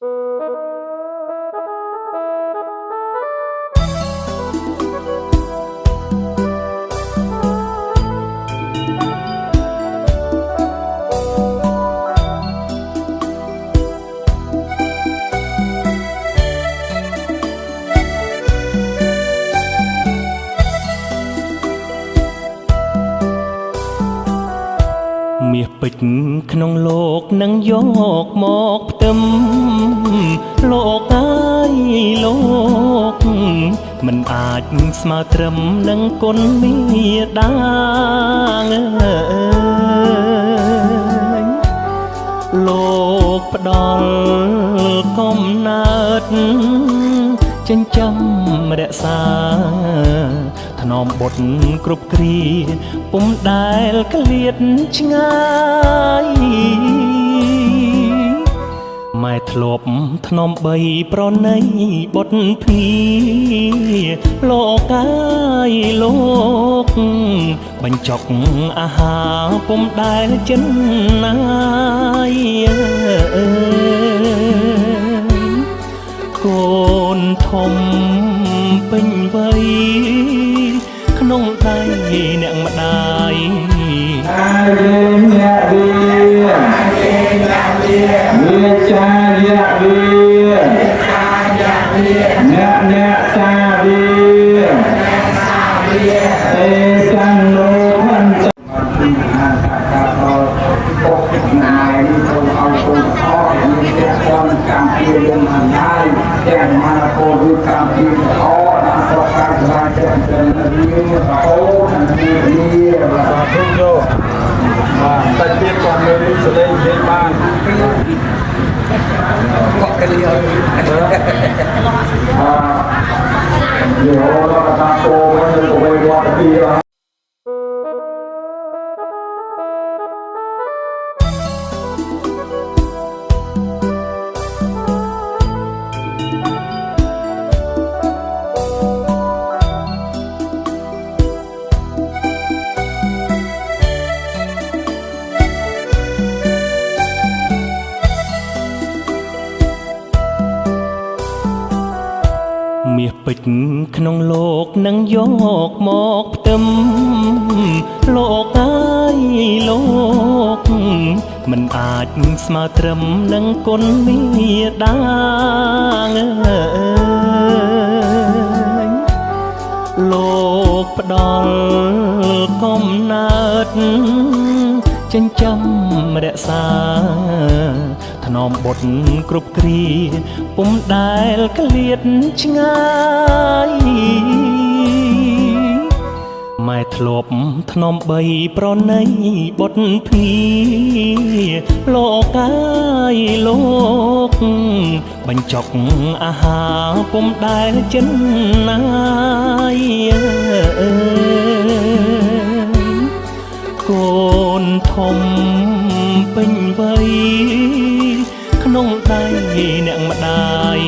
មាសពេជ្រក្នុងលោកនឹងយកមកផ្ទឹមលោកអើយលោកមិនអាចស្មើត្រឹមនឹងគុណមេដាលោកផ្ដល់កំណើតចិញ្ចឹមរក្សាថ្នមបុត្រគ្រប់គ្រាពុំដែលក្លៀតឆ្ងាយម៉ែធ្លាប់ថ្នមបីប្រណីបុត្រភីលោកអើយលោកបញ្ចុកអាហារពុំដែលចិនណាយកូនធំពេញវ័យក្នុងដៃអ្នកម្ដាយអាយអ្នកវាចាអ្នកសាវាអេសានោហន្តពីអាកាសបុកណាយចូលឲ្យគូខោមានតែความកម្មពីយើងអញ្ញៃតែមកគោលវិកម្មពីអដល់ប្រកាសថាចិត្តរៀនអូនេះបាទទុកយកបាទតែទៀតក៏មានស្លេងនិយាយបានបកកលៀយយោដល់តាពោមកទៅវិញវត្តពីមាសពេជ្រក្នុងលោកនឹងយកមកផ្ទឹមលោកអើយលោកមិនអាចស្មើត្រឹមនឹងគុណមេដាលោកផ្ដល់កំណើតចិញ្ចឹមរក្សាថ្នមបុត្រគ្រប់គ្រាពុំដែលក្លៀតឆ្ងាយម៉ែធ្លាប់ថ្នមបីប្រណីបុត្រភីលោកអើយលោកបញ្ចុកអាហារពុំដែលចិនណាយកូនធំពេញវ័យក្នុងដៃអ្នកម្ដាយ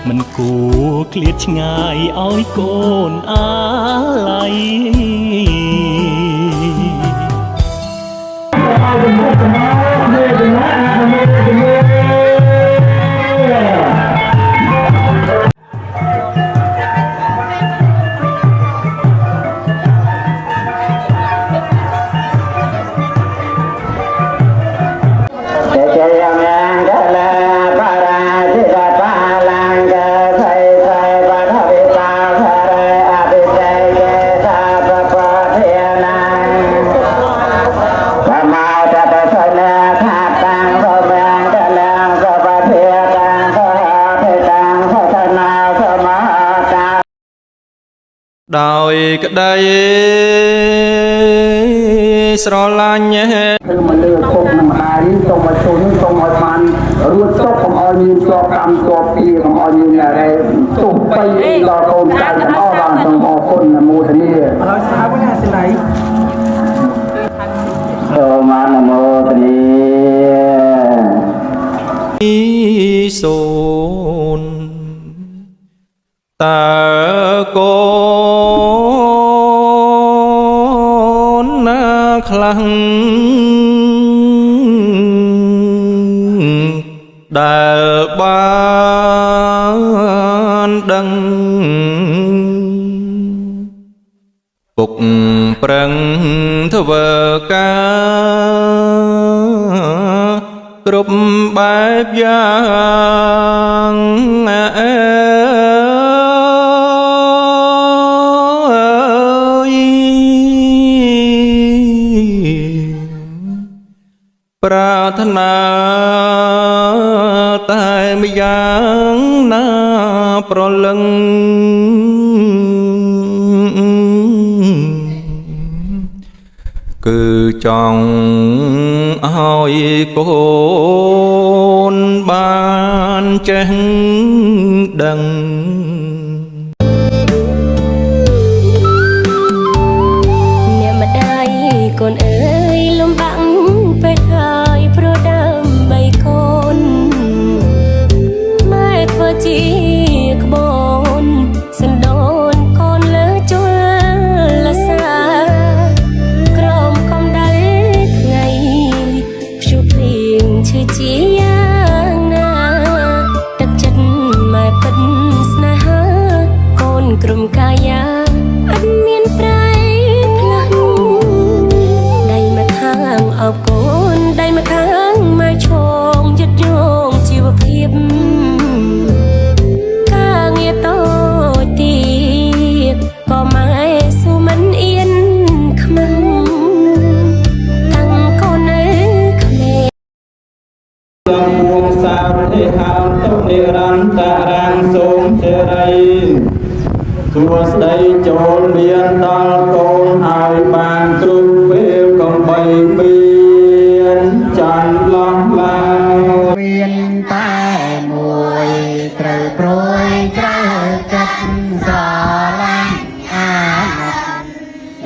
មិនគួរឃ្លាតឆ្ងាយឲ្យកូនអាឡ័យដោយក្តីស្រឡាញ់គឺមកលើពុកនឹងម្ដាយនេះសូមឲ្យជូនសូមឲ្យបានរួចទុកកុំឲ្យមានជាប់កម្មជាប់ពីកុំឲ្យមានอะไรទុំបីដល់កូនចៅទាំងអស់បានសូមអរគុណអនុមោទនាហើយស្អាតណាស់សិលៃសូមអនុមោទនាសូនតើកូនណាខ្លាំង ដែលបានដឹងពុកប្រឹងធ្វើការគ្រប់បែបយ៉ាងប្រាថ្នាតែម្យ៉ាងណាប្រលឹងគឺចង់ឲ្យកូនបានចេះដឹង អ្នកម្ដាយកូនអើយលំបាំងពេកហើយព្រោះដើម្បីកូនម៉ែធ្វើជាក្បូនសណ្ដូនកូនលើជលសាក្រមកំដៅថ្ងៃព្យុះភ្លៀងឈឺជាយ៉ាងណាទឹកចិត្តម៉ែពិតស្នេហាកូនក្រុមកាយាអត់មានប្រែផ្លាស់ដៃមកខាងអបកូនដៃមកខាងមកឈងយឹតយងជីវភាពការងារតូចទៀតក៏ម៉ែស៊ូមិនអៀនខ្មាំងតាំងកូននៅក្មេង សំពួងសាវទេហោតុនិរន្តរាំងសូមសេរីសួស្ដីចូលមានដល់កូនឲ្យបានគ្រប់ពេលកំបីមានច័ន្ទឡោះឡើយ មានតែមួយត្រូវព្រួយត្រូវចិត្តស្រឡាញ់អាណិត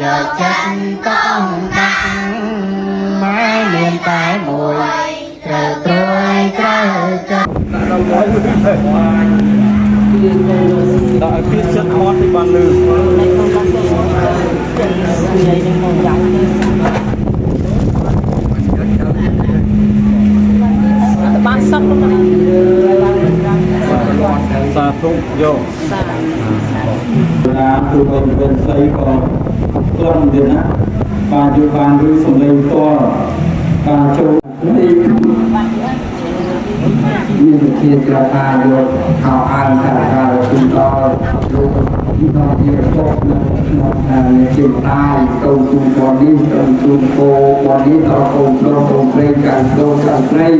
យកចិត្តក៏អង្ដាក់ម៉ែមានតែមួយត្រូវព្រួយត្រូវចិត្ត ដាក់ឲ្យពីចិត្តមាត់ទីបានលឺ បានសក់មក សាធុយកណាគឺเป็นស្អីក៏ក្លំទៀតណាបានយកបានឬសំឡេងតបានចូលនេះមានវិធីក្រាថាយកខោអានថាថាជូនដល់លោកពីដល់ជាតបនៅក្នុងជាតាយទៅជូនបងនេះទៅជូនគោបងនេះដល់កូនប្រុសកូនព្រេងកានដូនកានព្រេង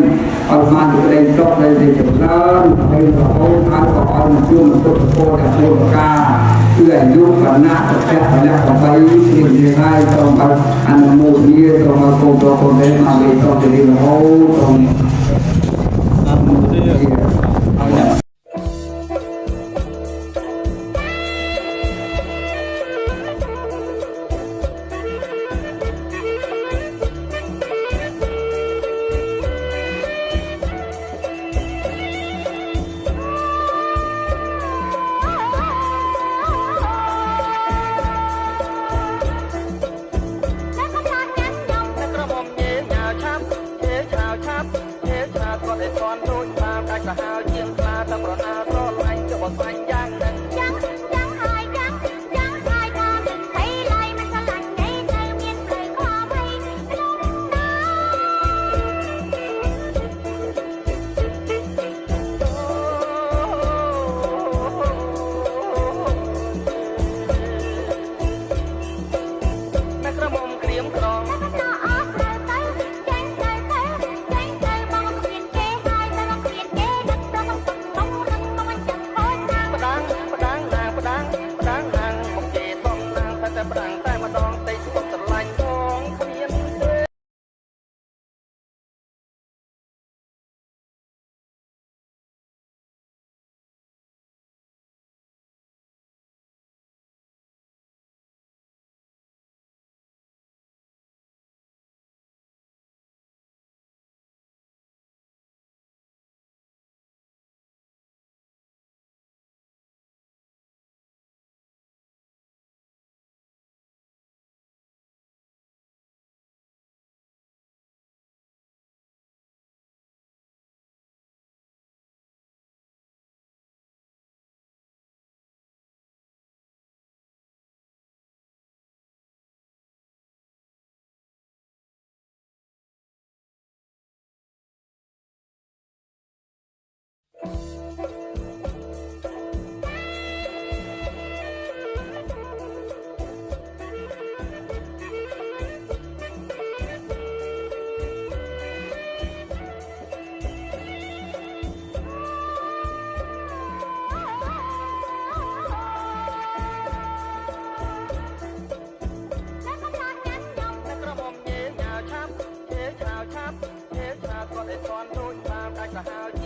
ឲ្យបានព្រេងតបនៅទីចម្រើនហើយរហូតដល់ក៏ឲ្យជួនពុទ្ធពោតែពលការគឺអាយុវណ្ណៈសុខៈបលៈ8គ្រៀងជាហើយសូមឲ្យអនុមោទនាសូមឲ្យកូនប្រុសកូនព្រេងមកវិញទៅទីរហូតសូមអនុមោទនាឲ្យ ក ក្រមុំញេញ៉ាឆាប់ញេឆាវឆាប់ញេឆាវគាត់ឲ្យស្គាល់ដូចតាមដាច់សាហាវ